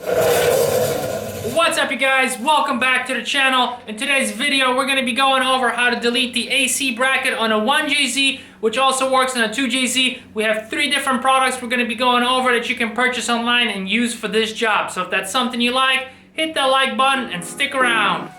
What's up, you guys? Welcome back to the channel. In today's video, we're going to be going over how to delete the AC bracket on a 1JZ, which also works on a 2JZ. We have 3 different products we're going to be going over that you can purchase online and use for this job. So if that's something you like, hit that like button and stick around.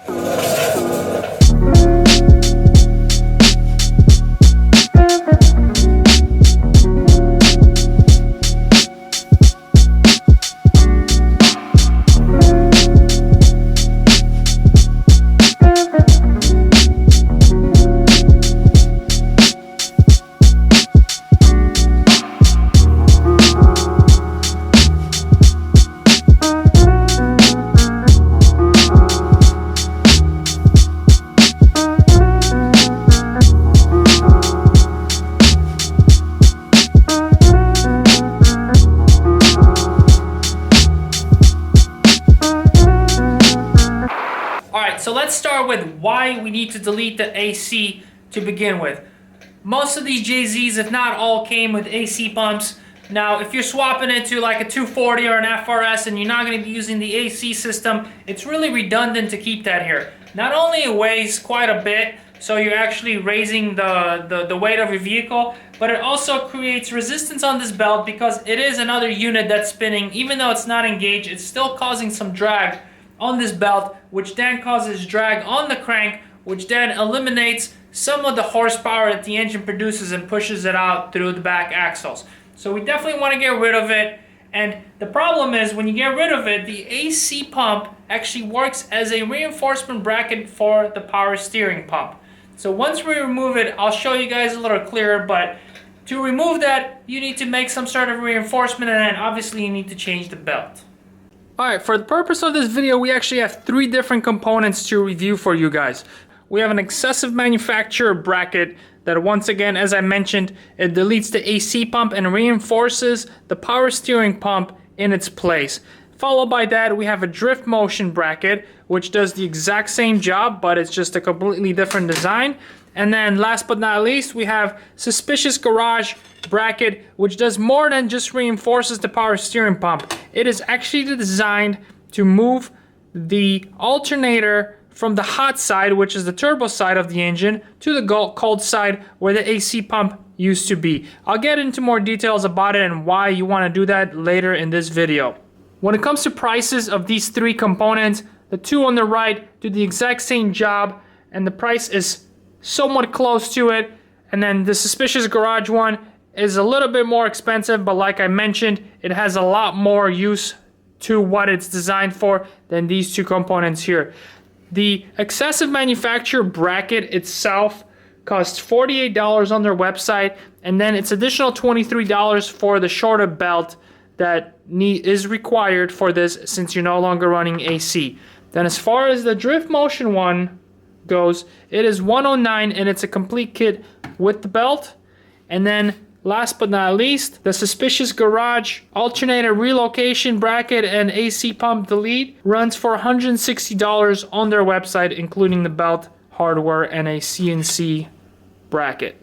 So let's start with why we need to delete the AC to begin with. Most of these JZs, if not all, came with AC pumps. Now, if you're swapping it to like a 240 or an FRS and you're not going to be using the AC system, it's really redundant to keep that here. Not only it weighs quite a bit, so you're actually raising the weight of your vehicle, but it also creates resistance on this belt because it is another unit that's spinning. Even though it's not engaged, it's still causing some drag on this belt, which then causes drag on the crank, which then eliminates some of the horsepower that the engine produces and pushes it out through the back axles. So we definitely want to get rid of it. And the problem is, when you get rid of it, the AC pump actually works as a reinforcement bracket for the power steering pump. So once we remove it, I'll show you guys a little clearer, but to remove that, you need to make some sort of reinforcement, and then obviously you need to change the belt. Alright, for the purpose of this video, we actually have 3 different components to review for you guys. We have an excessive manufacturer bracket that, once again, as I mentioned, it deletes the AC pump and reinforces the power steering pump in its place. Followed by that, we have a Driftmotion bracket, which does the exact same job, but it's just a completely different design. And then last but not least, we have Suspicious Garage bracket, which does more than just reinforces the power steering pump. It is actually designed to move the alternator from the hot side, which is the turbo side of the engine, to the cold side where the AC pump used to be. I'll get into more details about it and why you want to do that later in this video. When it comes to prices of these 3 components, the 2 on the right do the exact same job, and the price is somewhat close to it. And then the Suspicious Garage one is a little bit more expensive, but like I mentioned, it has a lot more use to what it's designed for than these 2 components here. The excessive manufacturer bracket itself costs $48 on their website, and then it's additional $23 for the shorter belt that is required for this, since you're no longer running AC. Then as far as the Driftmotion one goes, it is $109, and it's a complete kit with the belt. And then last but not least, the Suspicious Garage alternator relocation bracket and AC pump delete runs for $160 on their website, including the belt, hardware, and a CNC bracket.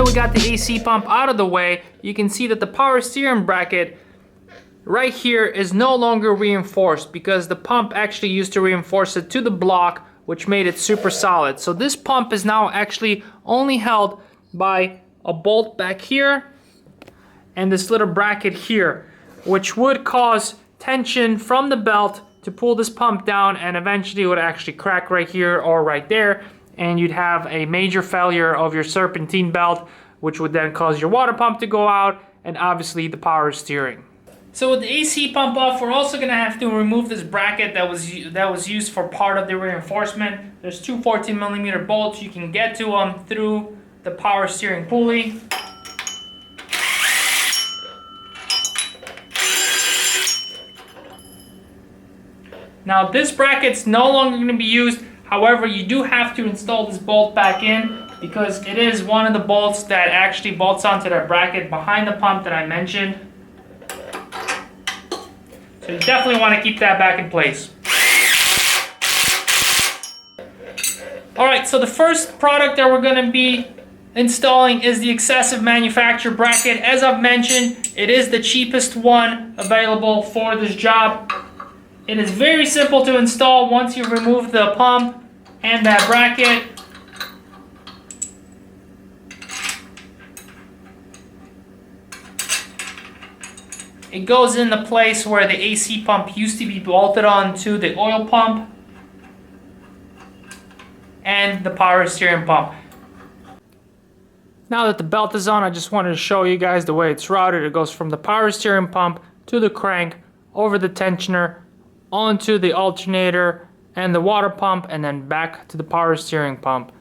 We got the AC pump out of the way, you can see that the power steering bracket right here is no longer reinforced because the pump actually used to reinforce it to the block, which made it super solid. So this pump is now actually only held by a bolt back here and this little bracket here, which would cause tension from the belt to pull this pump down, and eventually it would actually crack right here or right there, and you'd have a major failure of your serpentine belt, which would then cause your water pump to go out and obviously the power steering. So with the AC pump off, we're also going to have to remove this bracket that was used for part of the reinforcement. There's 2 14mm bolts. You can get to them through the power steering pulley. Now this bracket's no longer going to be used. However, you do have to install this bolt back in because it is one of the bolts that actually bolts onto that bracket behind the pump that I mentioned. So you definitely want to keep that back in place. Alright, so the first product that we're going to be installing is the Xcessive manufacturer bracket. As I've mentioned, it is the cheapest one available for this job. It is very simple to install once you remove the pump and that bracket. It goes in the place where the AC pump used to be bolted onto the oil pump and the power steering pump. Now that the belt is on, I just wanted to show you guys the way it's routed. It goes from the power steering pump to the crank, over the tensioner, onto the alternator and the water pump, and then back to the power steering pump.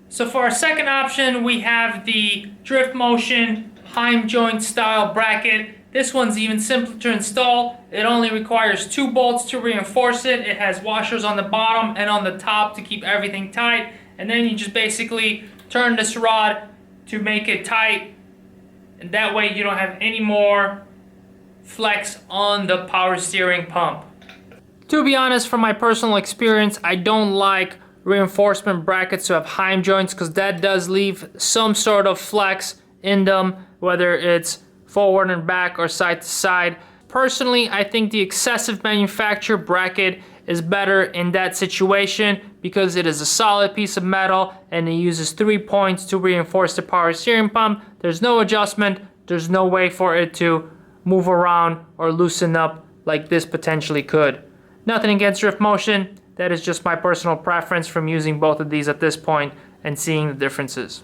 So for our second option, we have the Driftmotion Heim joint style bracket. This one's even simpler to install. It only requires 2 bolts to reinforce it. It has washers on the bottom and on the top to keep everything tight. And then you just basically turn this rod to make it tight. And that way you don't have any more flex on the power steering pump. To be honest, from my personal experience, I don't like reinforcement brackets to have Heim joints because that does leave some sort of flex in them, whether it's forward and back or side to side. Personally, I think the Xcessive manufacturer bracket is better in that situation because it is a solid piece of metal and it uses 3 points to reinforce the power steering pump. There's no adjustment, there's no way for it to move around or loosen up like this potentially could. Nothing against Driftmotion, that is just my personal preference from using both of these at this point and seeing the differences.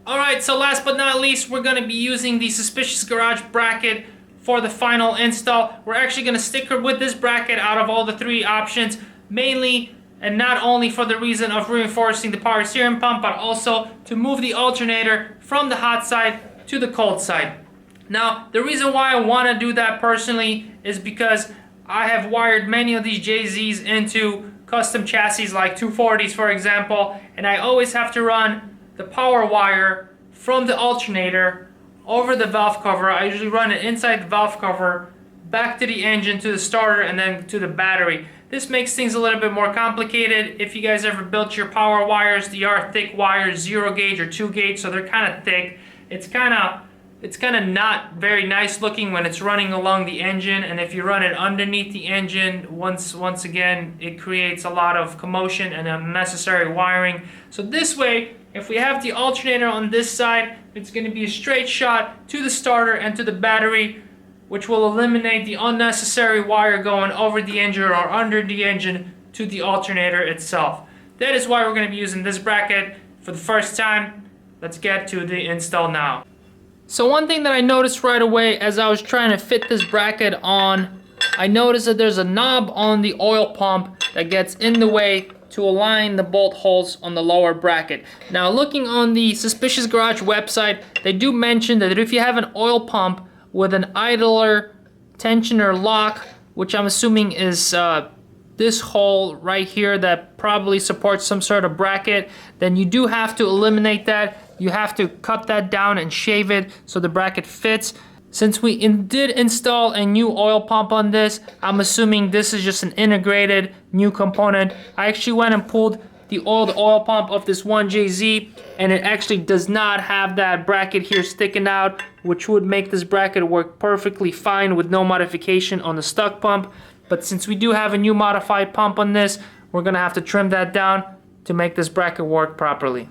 Alright, so last but not least, we're going to be using the Suspicious Garage bracket for the final install. We're actually going to stick with this bracket out of all the 3 options, mainly and not only for the reason of reinforcing the power steering pump, but also to move the alternator from the hot side to the cold side. Now, the reason why I want to do that personally is because I have wired many of these JZs into custom chassis like 240s, for example, and I always have to run the power wire from the alternator over the valve cover. I usually run it inside the valve cover, back to the engine, to the starter, and then to the battery. This makes things a little bit more complicated. If you guys ever built your power wires, they are thick wires, 0 gauge or 2 gauge, so they're kind of thick. It's kind of not very nice looking when it's running along the engine, and if you run it underneath the engine, once again, it creates a lot of commotion and unnecessary wiring. So this way, if we have the alternator on this side, it's going to be a straight shot to the starter and to the battery, which will eliminate the unnecessary wire going over the engine or under the engine to the alternator itself. That is why we're going to be using this bracket for the first time. Let's get to the install now. So one thing that I noticed right away as I was trying to fit this bracket on, I noticed that there's a knob on the oil pump that gets in the way to align the bolt holes on the lower bracket. Now, looking on the Suspicious Garage website, they do mention that if you have an oil pump with an idler tensioner lock, which I'm assuming is this hole right here that probably supports some sort of bracket, then you do have to eliminate that. You have to cut that down and shave it so the bracket fits. Since we did install a new oil pump on this, I'm assuming this is just an integrated new component. I actually went and pulled the old oil pump of this one JZ, and it actually does not have that bracket here sticking out, which would make this bracket work perfectly fine with no modification on the stock pump. But since we do have a new modified pump on this, we're gonna have to trim that down to make this bracket work properly.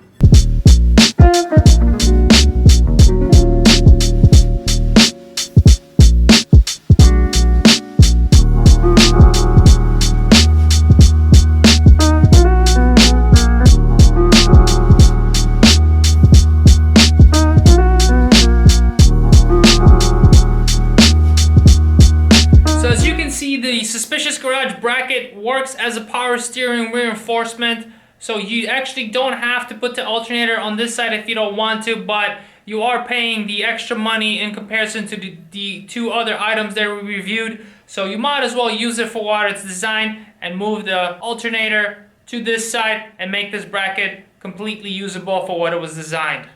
The Suspicious Garage bracket works as a power steering reinforcement, so you actually don't have to put the alternator on this side if you don't want to, but you are paying the extra money in comparison to the 2 other items that we reviewed, so you might as well use it for what it's designed and move the alternator to this side and make this bracket completely usable for what it was designed.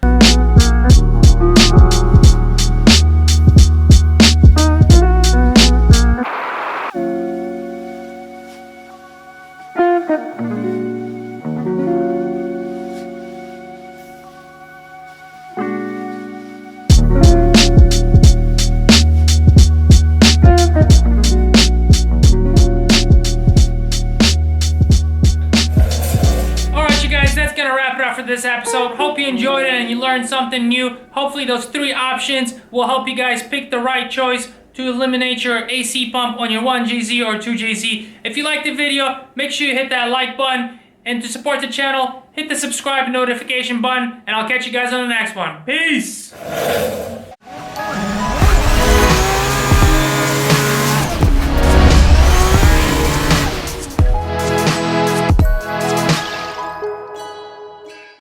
learn something new. Hopefully those 3 options will help you guys pick the right choice to eliminate your AC pump on your 1JZ or 2JZ. If you liked the video, make sure you hit that like button. And to support the channel, hit the subscribe and notification button. And I'll catch you guys on the next one. Peace!